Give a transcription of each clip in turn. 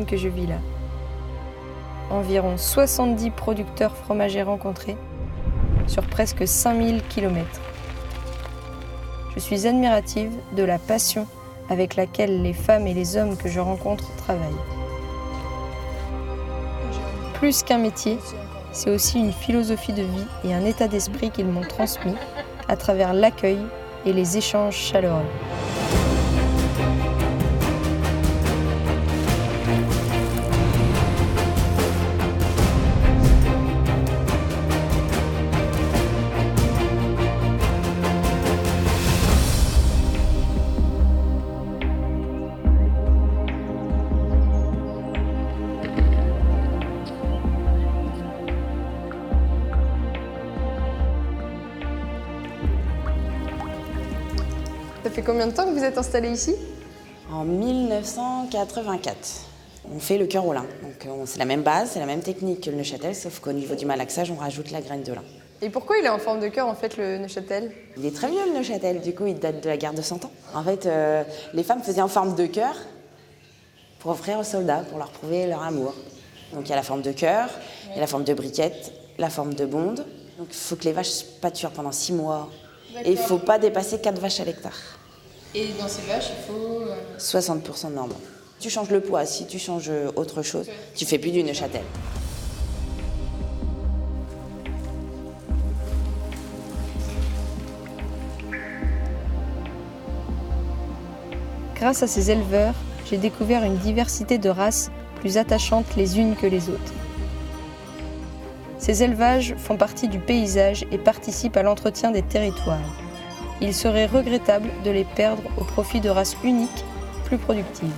que je vis là. Environ 70 producteurs fromagers rencontrés sur presque 5000 km. Je suis admirative de la passion avec laquelle les femmes et les hommes que je rencontre travaillent. Plus qu'un métier, c'est aussi une philosophie de vie et un état d'esprit qu'ils m'ont transmis à travers l'accueil et les échanges chaleureux. Ça fait combien de temps que vous êtes installé ici? En 1984. On fait le cœur au lin. Donc c'est la même base, c'est la même technique que le Neuchâtel, sauf qu'au niveau du malaxage, on rajoute la graine de lin. Et pourquoi il est en forme de cœur en fait le Neuchâtel? Il est très vieux le Neuchâtel, du coup il date de la guerre de 100 ans. En fait, les femmes faisaient en forme de cœur pour offrir aux soldats, pour leur prouver leur amour. Donc il y a la forme de cœur, il y a la forme de briquette, la forme de bonde. Donc il faut que les vaches pâturent pendant 6 mois. Et il ne faut pas dépasser 4 vaches à l'hectare. Et dans ces vaches, il faut... 60% de normes. Tu changes le poids, si tu changes autre chose, tu fais plus du Neuchâtel. Grâce à ces éleveurs, j'ai découvert une diversité de races plus attachantes les unes que les autres. Ces élevages font partie du paysage et participent à l'entretien des territoires. Il serait regrettable de les perdre au profit de races uniques, plus productives.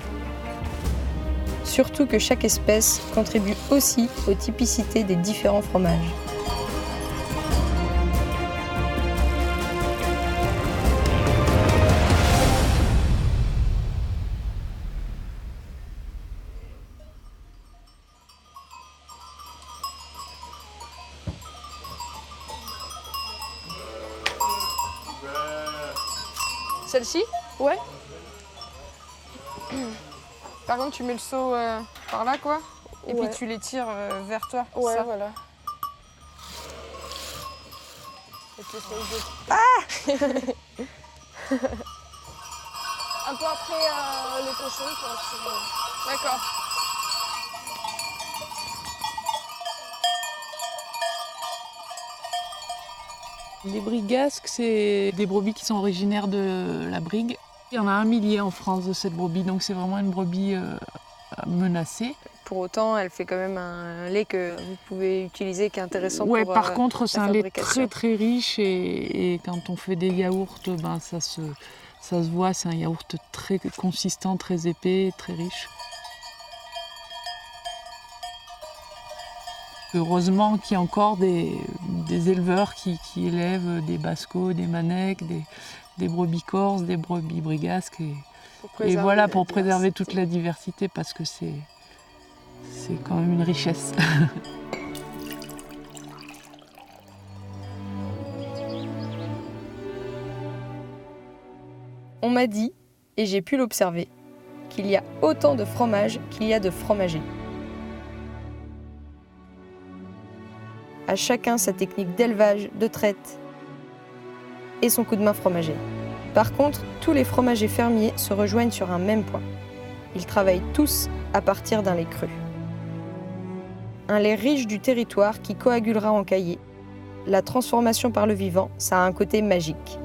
Surtout que chaque espèce contribue aussi aux typicités des différents fromages. Celle-ci? Ouais. Par contre, tu mets le seau par là, quoi. Et puis tu les tires vers toi. Ouais, ça. Voilà. Et tu essayes de... Ah un peu après les cochons, quoi. D'accord. Les brigasques, c'est des brebis qui sont originaires de la Brigue. Il y en a 1 millier en France de cette brebis, donc c'est vraiment une brebis menacée. Pour autant, elle fait quand même un lait que vous pouvez utiliser qui est intéressant ouais, pour par contre, c'est un lait fabrication. très riche et quand on fait des yaourts, ben, ça se voit, c'est un yaourt très consistant, très épais, très riche. Heureusement qu'il y a encore des éleveurs qui élèvent des bascos, des manèques, des brebis corses, des brebis brigasques. Et voilà, pour préserver toute la diversité, parce que c'est quand même une richesse. On m'a dit, et j'ai pu l'observer, qu'il y a autant de fromages qu'il y a de fromagers. À chacun sa technique d'élevage, de traite et son coup de main fromager. Par contre, tous les fromagers fermiers se rejoignent sur un même point. Ils travaillent tous à partir d'un lait cru. Un lait riche du territoire qui coagulera en caillé. La transformation par le vivant, ça a un côté magique.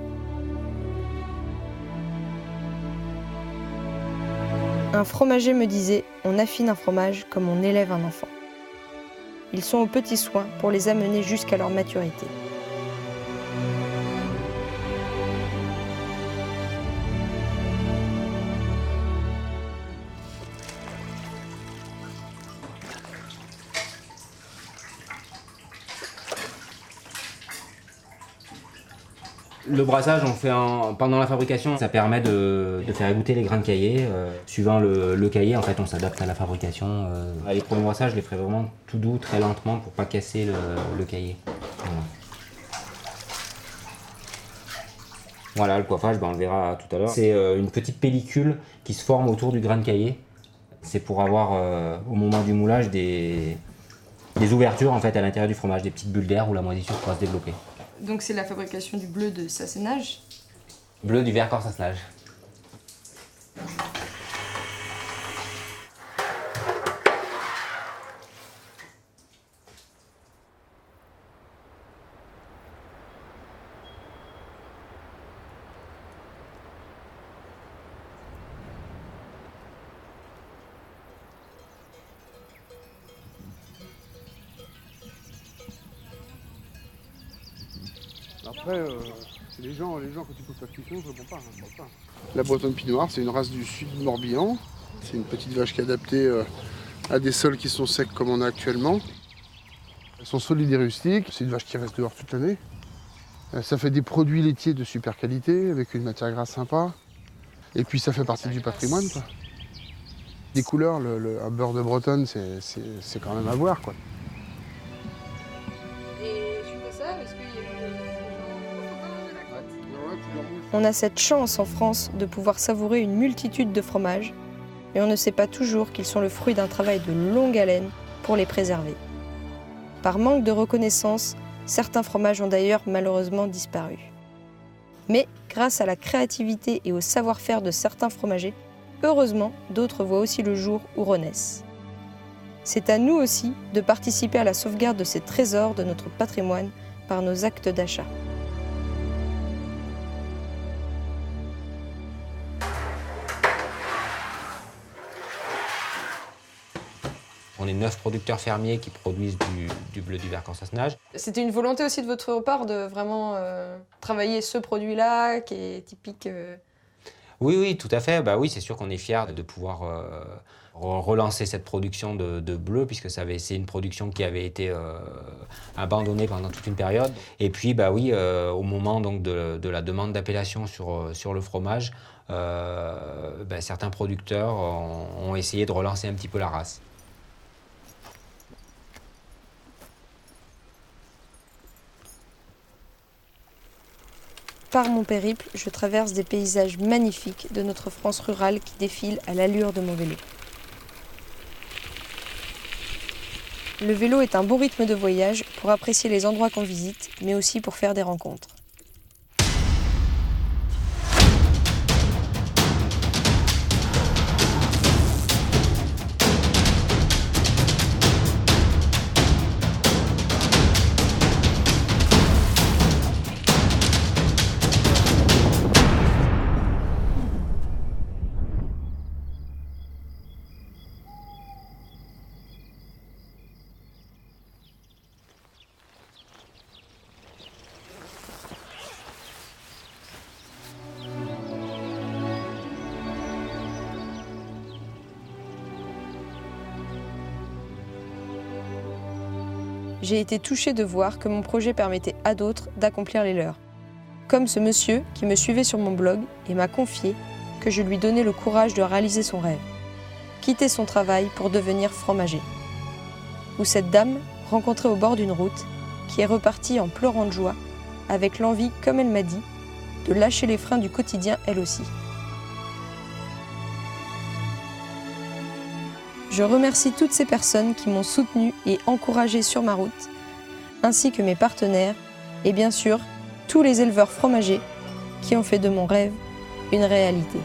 Un fromager me disait, on affine un fromage comme on élève un enfant. Ils sont aux petits soins pour les amener jusqu'à leur maturité. Le brassage, on fait pendant la fabrication, ça permet de faire égoutter les grains de caillé. Suivant le caillé, en fait, on s'adapte à la fabrication. Les premiers brassages, je les ferai vraiment tout doux, très lentement, pour pas casser le caillé. Voilà, le coiffage, on le verra tout à l'heure. C'est une petite pellicule qui se forme autour du grain de caillé. C'est pour avoir au moment du moulage des ouvertures en fait, à l'intérieur du fromage, des petites bulles d'air où la moisissure pourra se développer. Donc c'est la fabrication du bleu de Sassenage. Bleu du Vercors Sassenage. Après, les gens quand ils posent pas de questions, je réponds pas. La bretonne Pinot Noir, c'est une race du sud du Morbihan. C'est une petite vache qui est adaptée à des sols qui sont secs comme on a actuellement. Elles sont solides et rustiques. C'est une vache qui reste dehors toute l'année. Ça fait des produits laitiers de super qualité, avec une matière grasse sympa. Et puis ça fait partie du patrimoine, quoi. Des couleurs, un beurre de bretonne, c'est quand même à voir, quoi. On a cette chance en France de pouvoir savourer une multitude de fromages, mais on ne sait pas toujours qu'ils sont le fruit d'un travail de longue haleine pour les préserver. Par manque de reconnaissance, certains fromages ont d'ailleurs malheureusement disparu. Mais grâce à la créativité et au savoir-faire de certains fromagers, heureusement, d'autres voient aussi le jour ou renaissent. C'est à nous aussi de participer à la sauvegarde de ces trésors de notre patrimoine par nos actes d'achat. On est 9 producteurs fermiers qui produisent du bleu du Vercors Sassenage. C'était une volonté aussi de votre part de vraiment travailler ce produit-là qui est typique Oui, tout à fait. Bah oui, c'est sûr qu'on est fiers de pouvoir relancer cette production de bleu, puisque c'est une production qui avait été abandonnée pendant toute une période. Et puis, bah oui, au moment donc, de la demande d'appellation sur le fromage, certains producteurs ont essayé de relancer un petit peu la race. Par mon périple, je traverse des paysages magnifiques de notre France rurale qui défilent à l'allure de mon vélo. Le vélo est un bon rythme de voyage pour apprécier les endroits qu'on visite, mais aussi pour faire des rencontres. J'ai été touchée de voir que mon projet permettait à d'autres d'accomplir les leurs. Comme ce monsieur qui me suivait sur mon blog et m'a confié que je lui donnais le courage de réaliser son rêve. Quitter son travail pour devenir fromager. Ou cette dame, rencontrée au bord d'une route, qui est repartie en pleurant de joie, avec l'envie, comme elle m'a dit, de lâcher les freins du quotidien elle aussi. Je remercie toutes ces personnes qui m'ont soutenue et encouragée sur ma route, ainsi que mes partenaires et bien sûr tous les éleveurs fromagers qui ont fait de mon rêve une réalité.